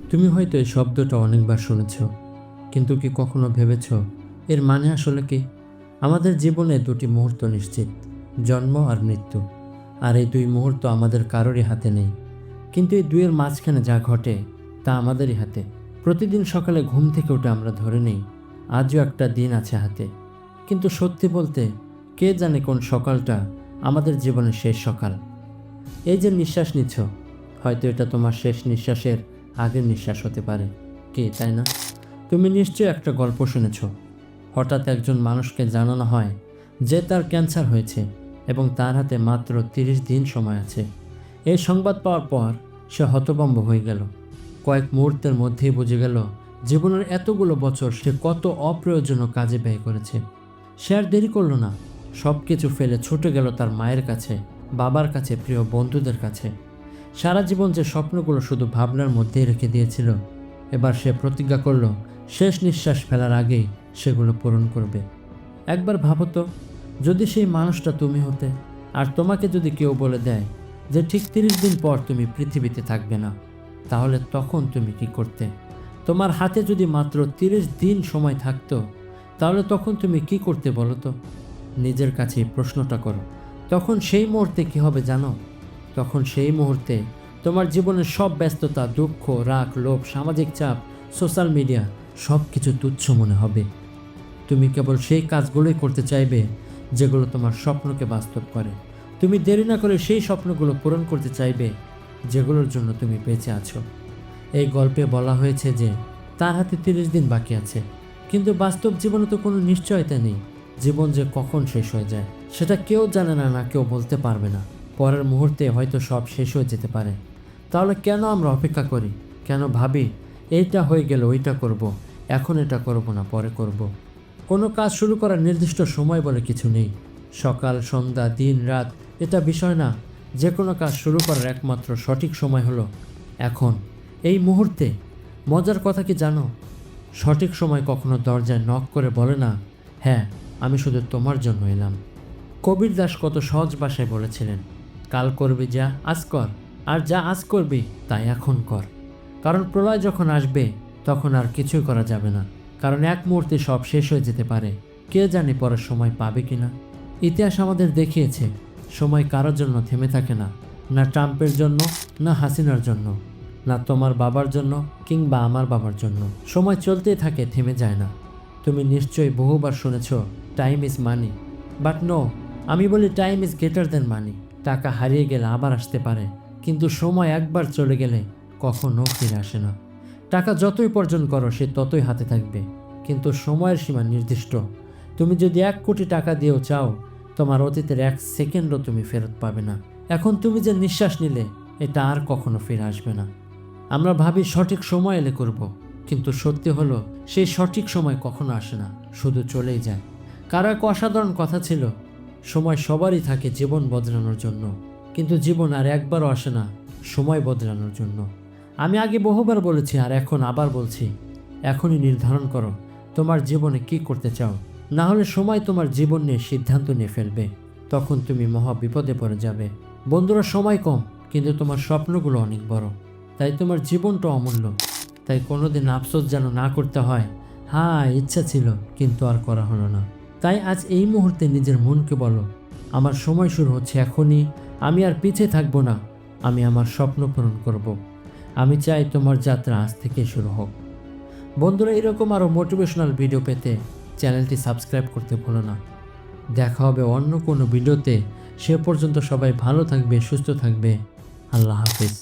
তুমি হয়তো এই শব্দটা অনেকবার শুনেছ, কিন্তু কি কখনো ভেবেছ এর মানে আসলে কি? আমাদের জীবনে দুটি মুহূর্ত নিশ্চিত, জন্ম আর মৃত্যু। আর এই দুই মুহূর্ত আমাদের কারোরই হাতে নেই, কিন্তু এই দুইয়ের মাঝখানে যা ঘটে তা আমাদেরই হাতে। প্রতিদিন সকালে ঘুম থেকে উঠে আমরা ধরে নিই আজও একটা দিন আছে হাতে, কিন্তু সত্যি বলতে কে জানে কোন সকালটা আমাদের জীবনের শেষ সকাল। এই যে নিঃশ্বাস নিচ্ছ, হয়তো এটা তোমার শেষ নিঃশ্বাসের আগের নিঃশ্বাস হতে পারে, কি তাই না? তুমি নিশ্চয়ই একটা গল্প শুনেছ। হঠাৎ একজন মানুষকে জানানো হয় যে তার ক্যান্সার হয়েছে এবং তার হাতে মাত্র 30 দিন সময় আছে। এই সংবাদ পাওয়ার পর সে হতভম্ব হয়ে গেল। কয়েক মুহূর্তের মধ্যেই বুঝে গেল জীবনের এতগুলো বছর সে কত অপ্রয়োজনীয় কাজে ব্যয় করেছে। সে আর দেরি করল না, সব কিছু ফেলে ছুটে গেল তার মায়ের কাছে, বাবার কাছে, প্রিয় বন্ধুদের কাছে। সারা জীবন যে স্বপ্নগুলো শুধু ভাবনার মধ্যেই রেখে দিয়েছিল, এবার সে প্রতিজ্ঞা করল শেষ নিঃশ্বাস ফেলার আগেই সেগুলো পূরণ করবে। একবার ভাবো তো, যদি সেই মানুষটা তুমি হতে, আর তোমাকে যদি কেউ বলে দেয় যে ঠিক 30 দিন পর তুমি পৃথিবীতে থাকবে না, তাহলে তখন তুমি কি করতে? তোমার হাতে যদি মাত্র 30 দিন সময় থাকতো, তাহলে তখন তুমি কি করতে বলো তো? নিজের কাছেই প্রশ্নটা করো। তখন সেই মুহূর্তে কি হবে জানো? তখন সেই মুহূর্তে তোমার জীবনের সব ব্যস্ততা, দুঃখ, রাগ, লোভ, সামাজিক চাপ, সোশ্যাল মিডিয়া সব কিছু তুচ্ছ মনে হবে। তুমি কেবল সেই কাজগুলোই করতে চাইবে যেগুলো তোমার স্বপ্নকে বাস্তব করে। তুমি দেরি না করে সেই স্বপ্নগুলো পূরণ করতে চাইবে যেগুলোর জন্য তুমি বেঁচে আছো। এই গল্পে বলা হয়েছে যে তার হাতে 30 দিন বাকি আছে, কিন্তু বাস্তব জীবনে তো কোনো নিশ্চয়তা নেই জীবন যে কখন শেষ হয়ে যায়। সেটা কেউ জানে না, না কেউ বলতে পারবে না। পরের মুহূর্তে হয়তো সব শেষ হয়ে যেতে পারে। তাহলে কেন আমরা অপেক্ষা করি? কেন ভাবি এইটা হয়ে গেলে ওইটা করব, এখন এটা করব না, পরে করব? কোনো কাজ শুরু করার নির্দিষ্ট সময় বলে কিছু নেই। সকাল, সন্ধ্যা, দিন, রাত এটা বিষয় না। যে কোনো কাজ শুরু করার একমাত্র সঠিক সময় হলো এখন, এই মুহূর্তে। মজার কথা কি জানো? সঠিক সময় কখনো দরজায় নক করে বলে না, হ্যাঁ আমি শুধু তোমার জন্য এলাম। কবির দাস কত সহজ ভাষায় বলেছিলেন, কাল করবি যা আজ কর, আর যা আজ করবি তাই এখন কর। কারণ প্রলয় যখন আসবে তখন আর কিছুই করা যাবে না, কারণ এক মুহূর্তে সব শেষ হয়ে যেতে পারে। কে জানে পরের সময় পাবে কিনা। ইতিহাস আমাদের দেখিয়েছে সময় কারোর জন্য থেমে থাকে না, না ট্রাম্পের জন্য, না হাসিনার জন্য, না তোমার বাবার জন্য কিংবা আমার বাবার জন্য। সময় চলতেই থাকে, থেমে যায় না। তুমি নিশ্চয়ই বহুবার শুনেছ time is money, but no, আমি বলি time is greater than money. টাকা হারিয়ে গেলে আবার আসতে পারে, কিন্তু সময় একবার চলে গেলে কখনো ফিরে আসে না। টাকা যতই উপার্জন করো সে ততই হাতে থাকবে, কিন্তু সময়ের সীমা নির্দিষ্ট। তুমি যদি 1 কোটি টাকা দিয়েও চাও, তোমার অতীতের 1 সেকেন্ডও তুমি ফেরত পাবে না। এখন তুমি যে নিঃশ্বাস নিলে এটা আর কখনো ফিরে আসবে না। আমরা ভাবি সঠিক সময় এলে করব, কিন্তু সত্যি হলো সেই সঠিক সময় কখনো আসে না, শুধু চলেই যায়। কারো এক অসাধারণ কথা ছিল, সময় সবারই থাকে জীবন বদলানোর জন্য, কিন্তু জীবন আর একবারও আসে না সময় বদলানোর জন্য। আমি আগে বহুবার বলেছি আর এখন আবার বলছি, এখনই নির্ধারণ করো তোমার জীবনে কি করতে চাও, না হলে সময় তোমার জীবন নিয়ে সিদ্ধান্ত নিয়ে ফেলবে। তখন তুমি মহা বিপদে পড়ে যাবে। বন্ধুরা, সময় কম, কিন্তু তোমার স্বপ্নগুলো অনেক বড়, তাই তোমার জীবনটা অমূল্য। তাই কোনোদিন আফসোস যেন না করতে হয়, হ্যাঁ ইচ্ছা ছিল কিন্তু আর করা হলো না। তাই আজ এই মুহূর্তে নিজের মনকে বলো, আমার সময় শুরু হচ্ছে এখনই। আমি আর পিছিয়ে থাকবো না, আমি আমার স্বপ্ন পূরণ করব। আমি চাই তোমার যাত্রা আজ থেকে শুরু হোক। বন্ধুরা, এরকম আরও মোটিভেশনাল ভিডিও পেতে চ্যানেলটি সাবস্ক্রাইব করতে ভুলো না। দেখা হবে অন্য কোনো ভিডিওতে। সে পর্যন্ত সবাই ভালো থাকবে, সুস্থ থাকবে। আল্লাহ হাফেজ।